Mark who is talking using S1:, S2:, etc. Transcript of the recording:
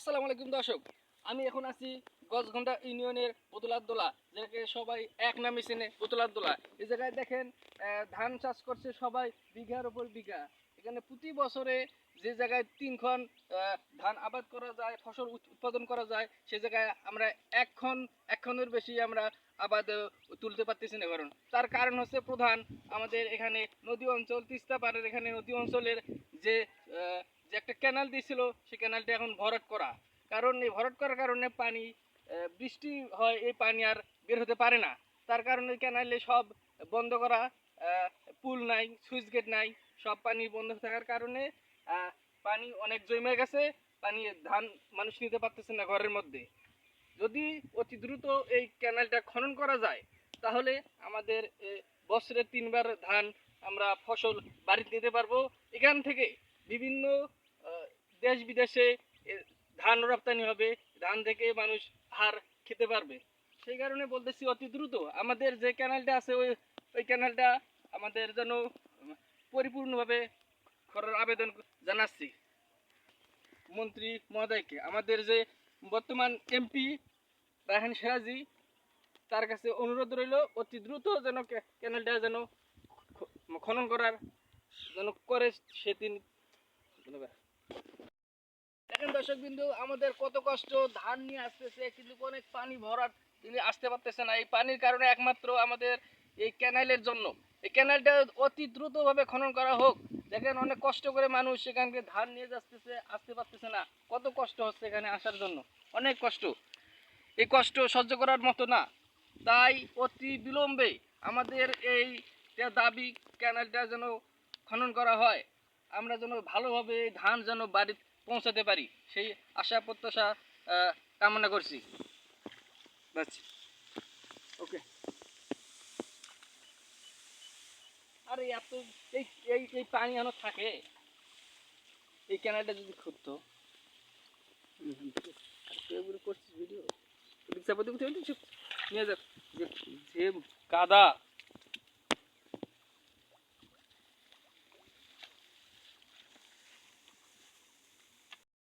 S1: আসসালামু আলাইকুম দর্শক, আমি এখন আছি গজঘন্টা ইউনিয়নের বোতলারদোলা, যেটাকে সবাই এক নামে চেনে বোতলারদোলা। এই জায়গায় দেখেন ধান চাষ করছে সবাই বিঘার উপর বিঘা। এখানে প্রতি বছরে যে জায়গায় 3 খন ধান আবাদ করা যায়, ফসল উৎপাদন করা যায়, সে জায়গায় আমরা এক খনের বেশি আমরা আবাদ তুলতে পারতেছি না। কারণ তার কারণ হচ্ছে প্রধান, আমাদের এখানে নদী অঞ্চল, তিস্তা পাড়ের এখানে নদী অঞ্চলের যে যে একটা ক্যানাল দিয়েছিল, সেই ক্যানালটা এখন ভরাট করা। কারণ এই ভরাট করার কারণে পানি বৃষ্টি হয়, এই পানি আর বের হতে পারে না। তার কারণে ক্যানালে সব বন্ধ করা, পুল নাই, সুইচ গেট নাই, সব পানি বন্ধ থাকার কারণে পানি অনেক জমে গেছে। পানি ধান মানুষ নিতে পারতেছে না ঘরের মধ্যে। যদি অতি দ্রুত এই ক্যানালটা খনন করা যায়, তাহলে আমাদের বছরে 3বার ধান আমরা ফসল বাড়িতে নিতে পারবো। এখান থেকে বিভিন্ন দেশ বিদেশে ধান রপ্তানি হবে, ধান থেকে মানুষ হার খেতে পারবে। সেই কারণে বলতেছি অতি দ্রুত আমাদের যে ক্যানালটা আছে, ওই ক্যানালটা আমাদের যেন পরিপূর্ণভাবে করার আবেদন জানাচ্ছি মন্ত্রী মহোদয়কে। আমাদের যে বর্তমান এমপি রায়হান সিরাজি, তার কাছে অনুরোধ রইল অতি দ্রুত যেন ক্যানেলটা যেন খনন করার যেন করে সে তিনি। ধন্যবাদ। দেখেন দর্শক বিন্দু, আমাদের কত কষ্ট, ধান নিয়ে আসতেছে কিন্তু অনেক পানি ভরাট, তিনি আসতে পারতেছে না। এই পানির কারণে একমাত্র আমাদের এই ক্যানেলের জন্য, এই ক্যানেলটা অতি দ্রুতভাবে খনন করা হোক। দেখেন অনেক কষ্ট করে মানুষ সেখানকে ধান নিয়ে যাচ্ছে, আসতে পারতেছে না। কত কষ্ট হচ্ছে এখানে আসার জন্য, অনেক কষ্ট। এই কষ্ট সহ্য করার মতো না। তাই অতি বিলম্বে আমাদের এই দাবি, ক্যানেলটা যেন খনন করা হয়, আমরা যেন ভালোভাবে ধান যেন বাড়ি পৌঁছাতে পারি, সেই আশা প্রত্যাশা কামনা করছি। বাস, ওকে। আরে এত এই এই এই পানি যেন থাকে, এই ক্যানেলটা যদি খুঁজতো। করছিস ভিডিও, নিয়ে যাক যে কাদা